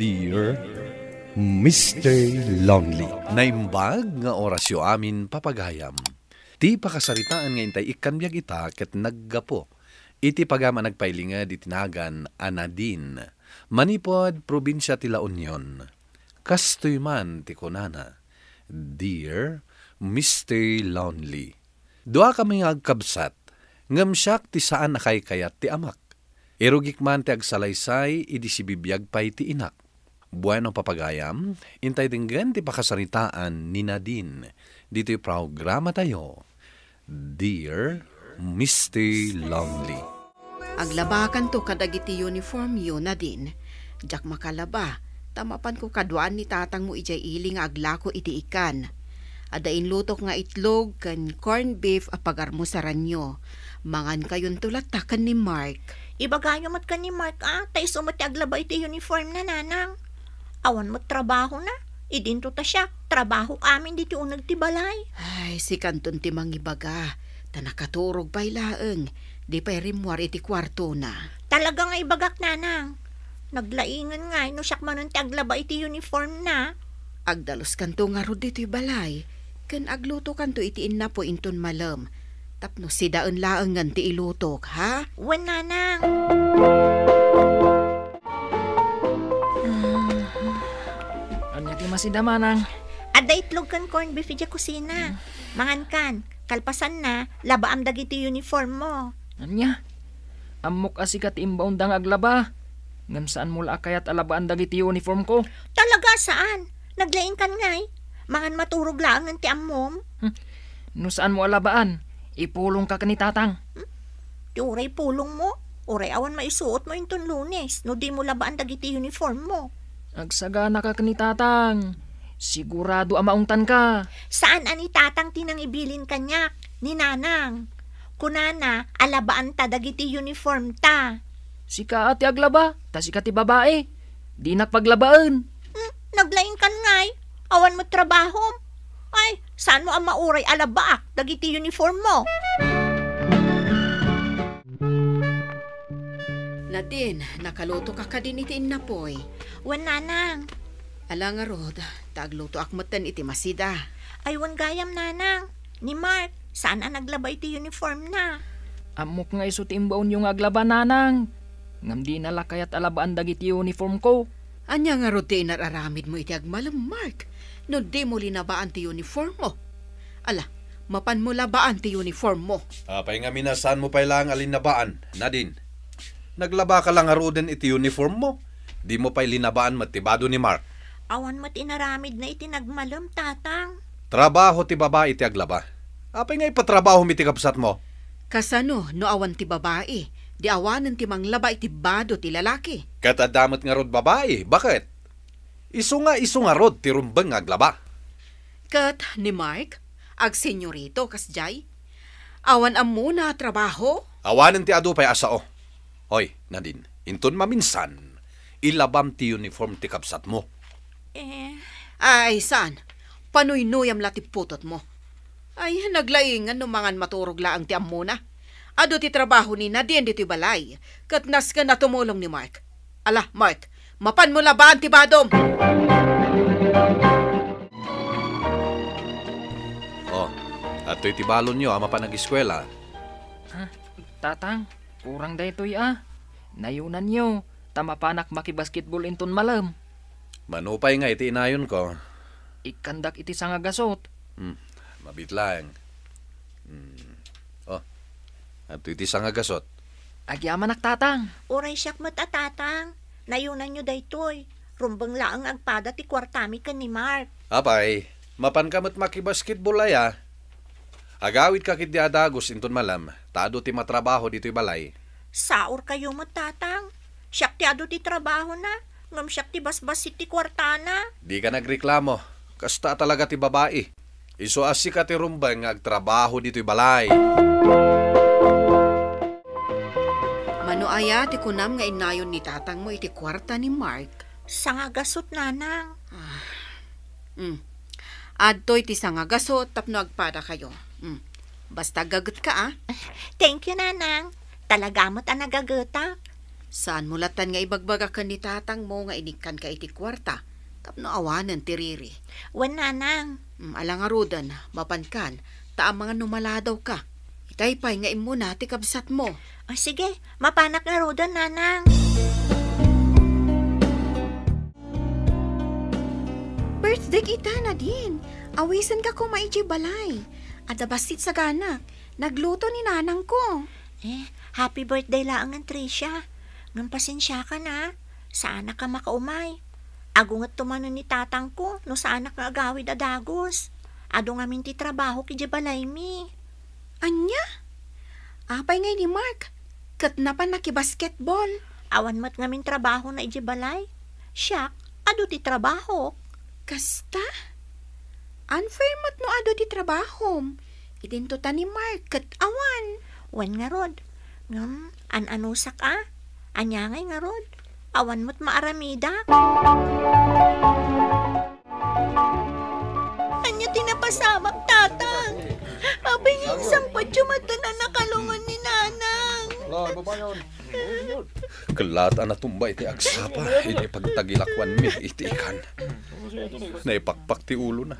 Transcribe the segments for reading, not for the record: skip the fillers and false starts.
Dear Mr. Lonely. Naimbag nga orasyo amin papagayam. Ti pakasaritaan nga intay ikanbyag ita ket naggapo. Iti pagama nagpailinga di tinagan Anadin. Manipod, probinsya ti La Union. Kastoy man ti kunana. Dear Mr. Lonely. Dua kami nga agkabsat. Ngam siyak ti saan nakay kayat ti amak. Irugik man ti agsalaysay, idi si bibiyag pa'y ti inak. Bueno papagayam, intay tinggan ti pakasaritaan ni Nadine. Dito'y programa tayo. Dear Mr. Lonely. Aglabakan to kadagiti uniform yun, Nadine. Jak makalaba, tamapan ko kadwaan ni tatang mo ijay ili nga aglako iti ikan. Adain lutok nga itlog kan corn beef apagar mo sa ranyo. Mangan kayon tulatakan ni Mark. Ibagayo mat ka ni Mark tay sumati aglaba iti uniform na nanang. Awan mo't trabaho na. Idinto ta siya, trabaho amin diti unag ti balay. Ay, si kanton ti mangibaga. Tanakaturog pa'y laeng. Di pa'y rimwar iti kwarto na. Talaga nga ibagak nanang. Naglaingan nga, no siyak manon ti aglaba iti uniform na. Agdalos kanto nga rod dito'y balay. Kan agluto kanto iti inna po inton malam. Tapno si daon laeng ngan ti ilutok, ha? Wen nanang. Anya ti masidamanang. Ada itlog kan corn beef iti kusina. Mangan kan, kalpasan na, labaam dagiti uniform mo. Anya? Amok asikat imbaon dang aglaba. Ngam saan mula kayat alabaan dagiti uniform ko? Talaga saan? Naglain kan ngay. Mangan maturog lang ng ti ammom. No saan mo alabaan? Ipulong ka ni tatang. Di uray pulong mo. Uray awan maisuot mo inton Lunes. No di mo labaan dagiti uniform mo. Agsagana ka ni tatang. Sigurado amaungtan ka. Saan ani tatang tinang ibilin kanyak? Ni nanang. Kunana, alabaan ta dagiti uniform ta. Sika ati aglaba, ta sika ti babae. Di nakpaglabaan. Naglain kan ngay. Awan mo trabaho. Ay, saan mo ang mauray alabaak dagiti uniform mo? Nadine, nakaluto ka din iti innapoy. Wan nanang. Ala nga rod, tagluto akmatan iti masida. Ay wan gayam nanang. Ni Mark, saan ang naglaba iti uniform na? Amok nga iso ti imbaon yung aglaba nanang. Ngam di nalakayat alabaan dagiti uniform ko. Anya nga rod ti inararamid mo iti agmalam, Mark. No di mo linabaan ti uniform mo. Ala, mapan mo labaan ti uniform mo. Apay nga minasan mo pa lang alinabaan, Nadine. Naglaba ka lang aruden iti uniform mo. Di mo pa'y linabaan matibado ni Mark. Awan mat inaramid na iti nagmalam, tatang. Trabaho ti babae iti aglaba. Apay nga ipatrabaho mi ti kapsat mo. Kasano, no awan ti babae. Di awanan ti manglaba iti bado ti lalaki. Katadamat nga rod babae. Bakit? Isu nga rod ti rumbang nga aglaba. Kat ni Mark, ag senyorito kasjay. Awan am muna trabaho. Awanan ti adu pa'y asao. Hoy, Nadine, inton maminsan, ilabam ti uniform ti kapsat mo. Ay, san? Panuy-nuyam lati putot mo. Ay, naglaingan no mangan maturog laang ti ammuna. Ado ti trabaho ni Nadine diti balay. Kat nas ka na tumulong ni Mark. Ala, Mark, mapan mo labaan ti badom. Oh, ato'y ti balon nyo ama pa nag-eskwela. Ha? Tatang, kurang daytoy Nayunan nyo, tamapanak makibasketball inton malam. Manupay nga iti inayon ko. Ikandak iti sangagasot. Mabitlang. Oh, ato iti sangagasot. Agyamanak tatang. Uray siyak matatatang. Nayunan nyo daytoy. Rumbang laang agpada ti kwartami ka ni Mark. Apay, mapan kamot makibasketball aya. Agawid ka kit di adagos inton malam. Tado ti matrabaho dito'y balay. Saor kayo matatang. Siyak ti ado ti trabaho na. Ngam siyak ti basbas ti kwartana. Di ka nagreklamo. Kasta talaga ti babae. Iso asi ka ti rumbang nga agtrabaho dito'y balay. Mano aya ti kunam nga inayon ni tatang mo iti kwarta ni Mark. Sangagasot nanang. Adtoy ti sangagasot tapno agpada kayo. Basta gagot ka Thank you nanang. Talaga mo't ang nagagata. Saan mulatan nga ibagbaga ka ni tatang mo nga inikan ka iti kwarta? Tapno awanan ti Riri. Wan nanang. Alang arudan, mapankan, taang mga numaladaw ka. Itaypay nga imuna ti kabsat mo. O sige, mapanak na rodan nanang. Birthday kita na din. Awisan ka ko maiji balay. Ada basit sa ganak. Nagluto ni nanang ko. Happy birthday lang ang Tricia. Ngam pasensya ka na. Sana ka makaumay. Agungat tumanon ni tatang ko no sana ka agawid adagos. Ado nga minti trabaho ki balay mi. Anya? Apay ngay ni Mark. Kat na pa nakibasketball. Awan mat nga min trabaho na balay. Siyak, ado ti trabaho. Kasta? Unfair mat no ado ti trabaho. Idintutan ni Mark kat awan. Wan nga rod. Ngam, an-anusak Anya ngay nga rod. Awan mo't maaramida. Anya tinapasamak tatang. Abay nga isang patyumata na nakalungan ni nanang. Kalata na tumba iti agsapa, iti pagtagilakwan mi iti ikan. Naipakpak ti ulo na.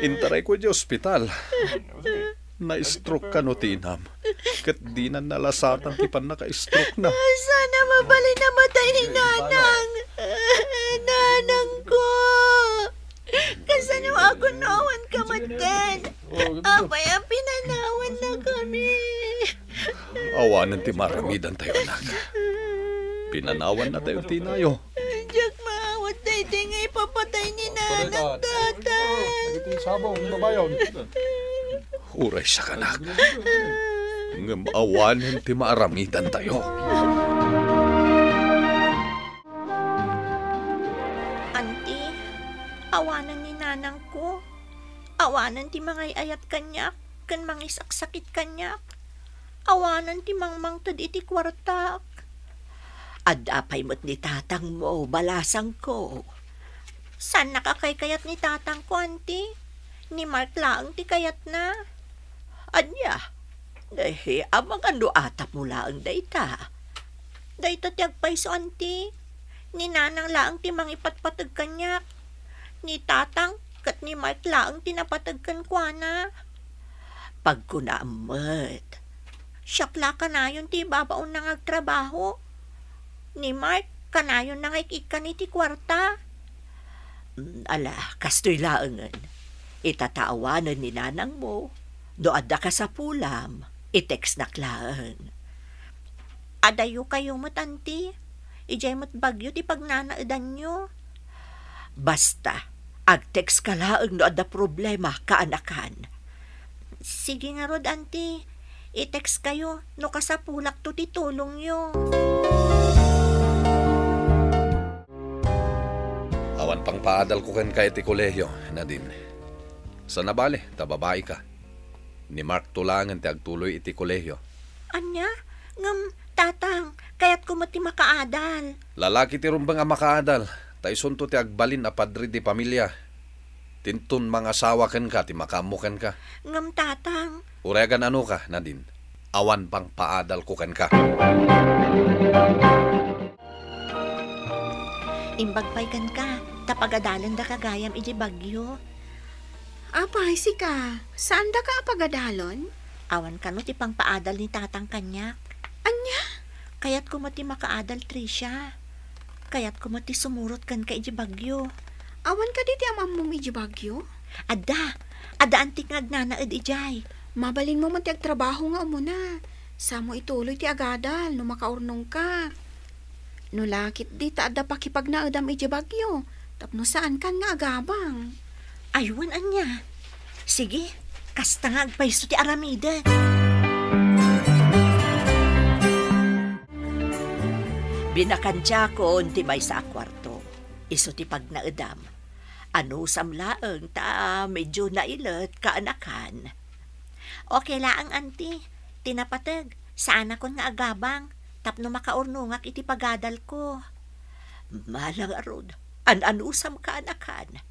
Intaray ko di ospital. Na-stroke ka no tinam. Kat di na nalasatan ti pan naka-stroke na. Sana mabali na matay ni nanang. Nanang ko. Kasano ako nawan ka matan. Abay ang pinanawan na kami. Awanan ti maramidan tayo anak. Pinanawan na tayo tinayo. Diyak maawat tayo nga ipapatay ni nanang tatang. Uray siya kanak. Ngam awanan ti maramidan tayo. Auntie, awanan ni nanang ko. Awanan ti mga ayat kanyak. Kan mangisaksakit kanyak. Awanan ti mangmang tad iti kwartak. Adapay mo't ni tatang mo, balasang ko. San nakakaykayat ni tatang ko, auntie? Ni Mark laang ti kayat na. Anya, amang ano atap mo laang dayta. Dayta ti agpay so, auntie. Ni nanang laang ti mangipatpatag kanyak. Ni tatang kat ni Mark laang tinapatagkan kwa na. Pagkunaamat. Siyakla ka na yun ti babaon nang agtrabaho. Ni Mark, kanayon nang ikikan iti kwarta. Ala, kastoy laangan. Itataawanan ni nanang mo. Doada ka sa pulam. I-text na klaan. Adayo kayo mo't, auntie. Ijay mo't bagyo ti pagnanaadan nyo. Basta, ag-text ka laang no ada problema kaanakan. Sige nga rod, auntie. I-text kayo no kasapulak to ti tulong nyo. Awan pang paadal ko kan kay ti kolehiyo, Nadine. Sa nabali, tababae ka. Ni Mark tulangan ti agtuloy iti kolehiyo. Anya? Ngam, tatang, kaya't kumati makaadal. Lalaki ti rumbang ang makaadal. Tayson to ti agbalin a padri di pamilya. Tintun mga asawa ken ka, ti makamukan ka. Ngam, tatang. Uregan ano ka, Nadine? Awan pang paadal ko ken ka. Imbagpaykan ka, tapagadalan da kagayam iji bagyo. Apay si ka, saan da ka apagadalon? Awan ka no ti pang paadal ni tatang kanyak. Anya? Kaya't kumati makaadal, Tricia. Kaya't kumati sumurot kan ka iji bagyo. Awan ka diti amam mo medyo bagyo? Ada antik ngagnanaed ijay. Mabalin mo man ti agtrabaho nga umuna. Samo ituloy ti agadal no makaurnong ka. No lakit di taada pakipagnaedam iji bagyo. Tapno saan kan nga agabang. Aywan, anya. Sige, kasta nga agpaiso ti aramida. Binakantya ko ti may sa kwarto. Iso ti pagnaedam. Ano samlaeng ta medyo nailet kaanakan. Okay laang, auntie. Tinapatag. Saan ako nga agabang. Tapno makaurnungak iti pagadal ko. Malang arod. An-anusam kaanakan.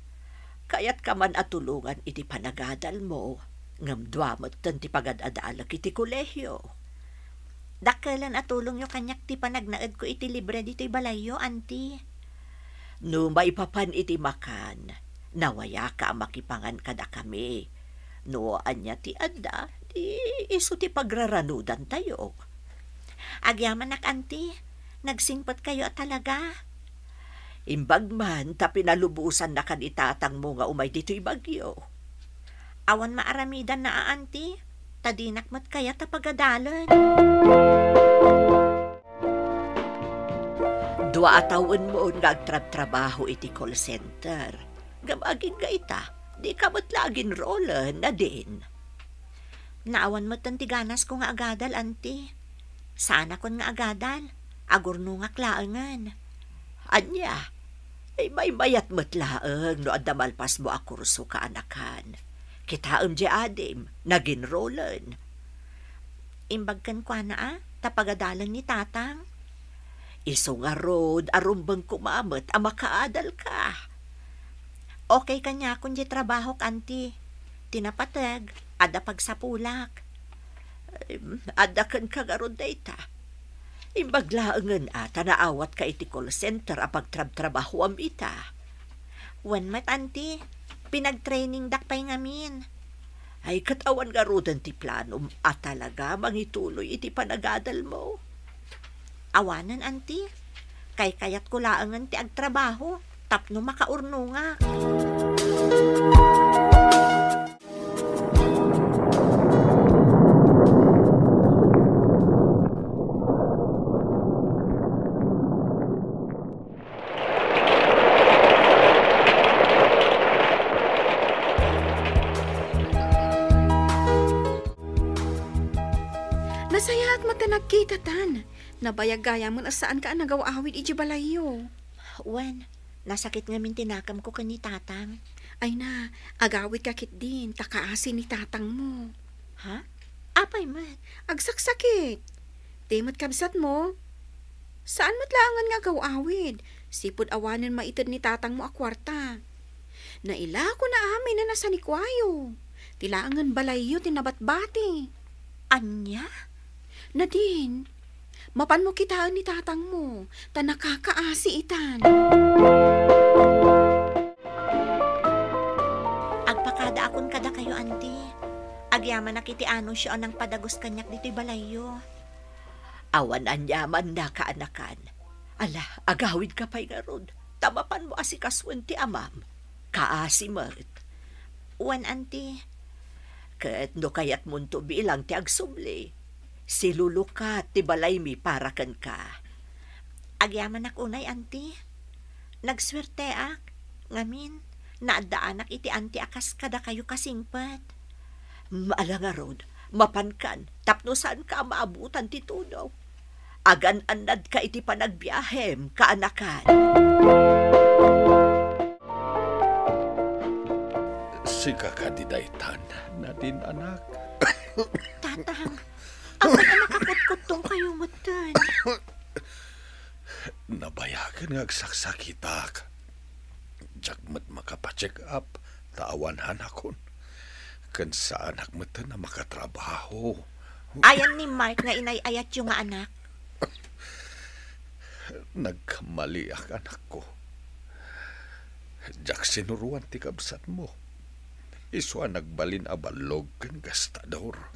Kaya't ka man atulungan iti panagadal mo. Ngam duamot tan ti pagadadalag iti kolehiyo. Dakalan at tulong yung kanyak ti panagnaed ko iti libre dito'y balayo, auntie. No maipapan iti makan, nawaya ka makipangan kada kami. No anya ti adda, di iso ti pagraranudan tayo. Agyaman nak, auntie. Nagsingpot kayo talaga. Imbag man, ta pinalubusan na kan itatang mo nga umay dito'y bagyo. Awan maaramidan na, auntie. Tadinak mat kaya tapagadalan. 2 taon mo nga agtrabaho iti call center. Gamaging ga ita, di ka mat lagin rolan na din. Naawan mo tantiganas ko nga agadal, auntie. Sana kon nga agadal. Agurno nga klaangan. Anya, ay may mayat mat laeng no adamalpas mo a kurso ka anakan. Kitaam di adim, nagin rolan. Imbagkan kwa na tapagadalan ni tatang. Iso nga road, arumbang kumamat, makaadal ka. Okay kanya kung di trabaho, auntie. Tinapatag, ada pagsapulak. Ada kan kagarod da ita. Imbaglaangan ata naawat ka iti call center apag trabaho am ita. Wan mat, auntie. Pinag-training dakpay ngamin. Ay katawan nga rodan ti plano at talaga mangituloy iti panagadal mo. Awanan, auntie. Kay kayat ko laangan ti agtrabaho. Tapno makaurno nga. Nasaya at mata nagkita tan. Nabayag gaya mo na saan ka nagaw-awid iji balayo. Wan, nasakit nga min tinakam ko kani tatang. Ay na, agawid kakit din, takaasin ni tatang mo. Ha? Apay man? Agsaksakit. Timot kabsat mo. Saan matlangan nga gaw-awid? Sipod awanan maitid ni tatang mo a kwarta. Naila ko na amin na nasa nikwayo. Tilaangan balayo tinabat-bati. Anya? Nadine, mapan mo kitaan ni tatang mo, ta nakakaasi itan. Agpakada akon kada kayo, auntie. Agyaman na kiti ano siya ng padagos kanyak dito'y balayo. Awan anyaman na kaanakan. Ala, agawid ka pa'y nga rod. Tamapan mo asikaswan ti amam. Kaasi mat. Wan, auntie. Ket no kayat munto bilang ti agsubli. Silulukat ti balay mi para kan ka. Agyaman ak unay, auntie. Nagswerte ak. Ngamin, naadaanak iti auntie akas kada kayo kasingpat. Maala nga rod, mapankan, tapno saan ka maabutan ti tunaw. Agan-anad ka iti panagbiyahem, kaanakan. Si kakadidaytan na din, anak. Tatang, ako na nakakutkuttong kayo matan. Nabayagan nga agsaksakitak. Jagmat makapacheck up, taawanhan akon. Kan sa anak mata na makatrabaho. Ayan ni Mark nga inayayat yung nga anak. Nagkamali ang anak ko. Jak sinuruan ti kabsat mo. Iswa nagbalin abalog kan gastador.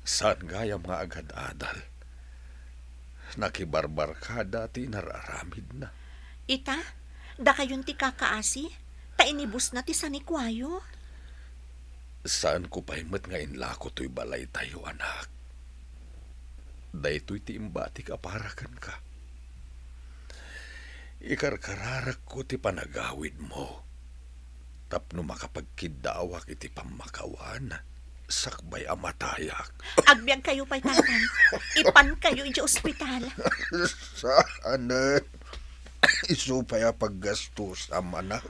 Saan gayam nga agad adal? Nakibarbar ka dati nararamid na. Ita, da kayon ti kakaasi? Tainibus na ti sanikwayo? Saan ko pahimat nga inlako to'y balay tayo, anak? Dayto'y ti imbati kaparakan ka. Ikarkararak ko ti panagawid mo. Tapno makapagkidawak iti pamakawan, sakbay amatayak. Agbyag kayo pa'y tatang. Ipan kayo iti ospital. Saan isupay paggastos ang anak?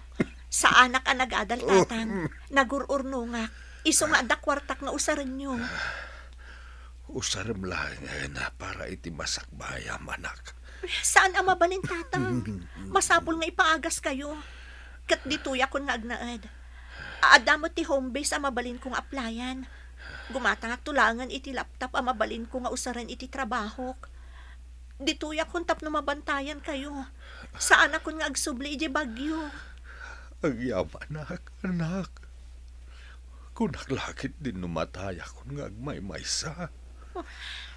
Sa anak ang nag-adal, tatang. Nagururno nga. Iso nga ada kwartak na usaran nyo. Usaram lang na para iti masakbayam, anak. Saan ang mabalin, tatang? Masapol nga ipaagas kayo. Kat dito'y ako nga agnaad. Aadamot ti home base ang mabalin kong applyan. Gumatangak tulangan iti laptop ang mabalin ko nga usaran iti trabaho. Dituyak kung tap no mabantayan kayo. Saan ako nga agsubli iti bagyo. Agyam, anak. Kung naglakit din numatay ako nga agmay-maysa.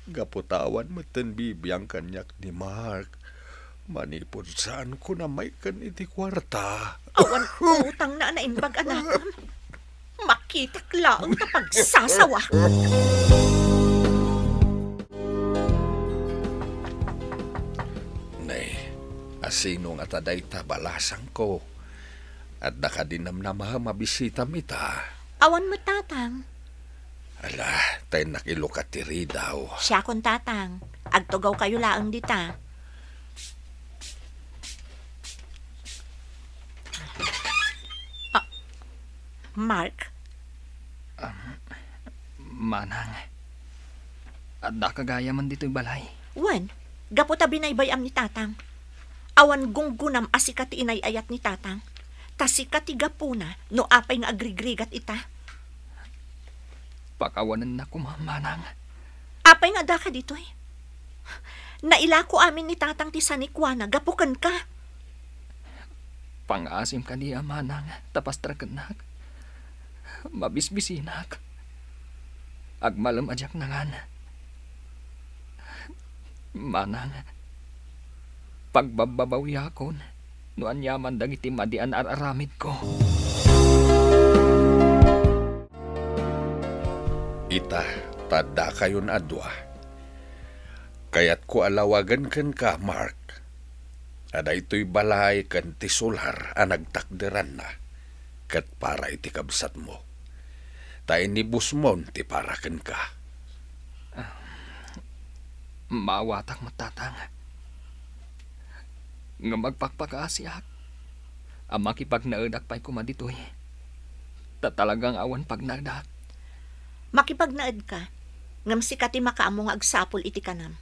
Gaputawan matan bibiyang kanyak ni Mark. Manipod saan ko na may kan iti kwarta. Awan utang na naimbag anak. Makitak laang kapag sasawa. Nay, asino nga taday tabalasang ko. At nakadinamnama mabisita mita. Awan mo tatang. Ala, tayo nakilukatiri daw. Siya kon tatang. Agtugaw kayo laang dita. Mark? Manang. Adda kagaya man dito'y balay. Wen, gaputa binaybayam ni tatang. Awan gunggunam asikati inayayat ni tatang. Tasikati gapuna no apay nga agrigrigat ita. Pakawanan na ko, manang. Apay nga da ka dito eh. Nailako amin ni tatang ti sanikwana, gapukan ka. Pangasim ka niya, manang. Tapas traganak. Mabisbisinak. Agmalam ajak nangan. Manang. Pagbababaw yakon. Nuan yaman dagiti madian araramid ko. Ita, tada kayon adwa. Kaya't ko alawagan kan ka, Mark. Ada ito'y balay kan tisular ang nagtakderan na. Kat para iti kabsat mo. Tayo ni Busmon ti para kan ka. Mawatak matatang. Nga magpakpakaasiak. Ang makipagnaedak pa'y kumaditoy. Tatalagang awan pagnadak. Makipagnaed ka, ngam sikati makaamo nga agsapol iti kanam.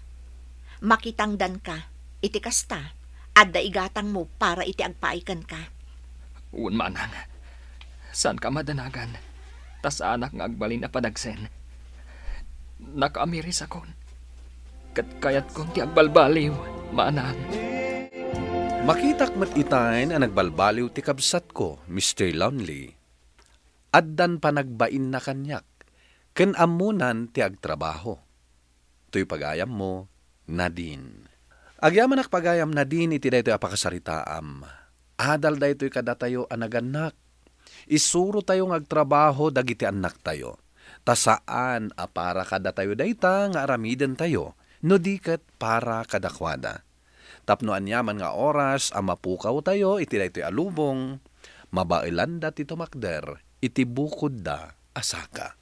Makitangdan ka, iti kasta, adda igatang mo para iti agpaikan ka. Uwan manang, saan ka madanagan? Tas anak nga agbalin na padagsen. Nakamiris akon. Kat kayat kong ti agbalbaliw, manang. Makitak mat itayn ang nagbalbaliw ti kabsat ko, Mr. Lonely. Addan pa nagbain na kanyak, ken amunan ti agtrabaho. To'y pagayam mo, Nadine. Agyaman ak pagayam Nadine iti daytoy apakasaritaam. Adal daytoy kadatayo anaganak. Isuro tayo ng agtrabaho dagiti anak tayo. Tasaan para kadatayo dayta nga aramiden tayo, no diket para kadakwada. Tapno anyaman nga oras ang mapukaw tayo iti daytoy alubong, mabailanda ti tumakder, iti bukod da asaka.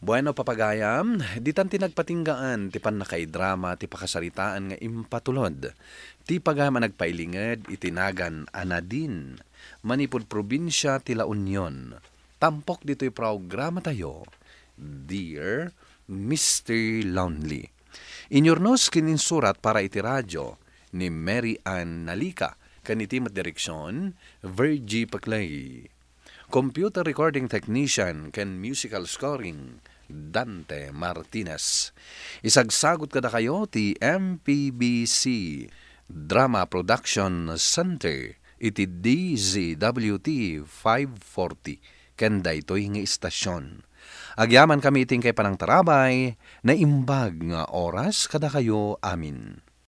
Bueno papagayam, ditan tinagpatinggaan ti panakaidrama ti pakasaritaan nga impatulod. Ti pagayam nagpailinged itinagan Anadin, manipod probinsya ti La Union. Tampok dito'y programa tayo, Dear Mr. Lonely. Inyornos kininsurat para iti radyo ni Mary Ann Nalika, kaniti matdireksyon, Virgie Paclay. Computer recording technician ken musical scoring, Dante Martinez. Isagsagot kada kayo ti MPBC Drama Production Center iti DZWT 540 ken daytoy nga istasyon. Agyaman kami iting kay panang tarabay na imbag nga oras kada kayo amin.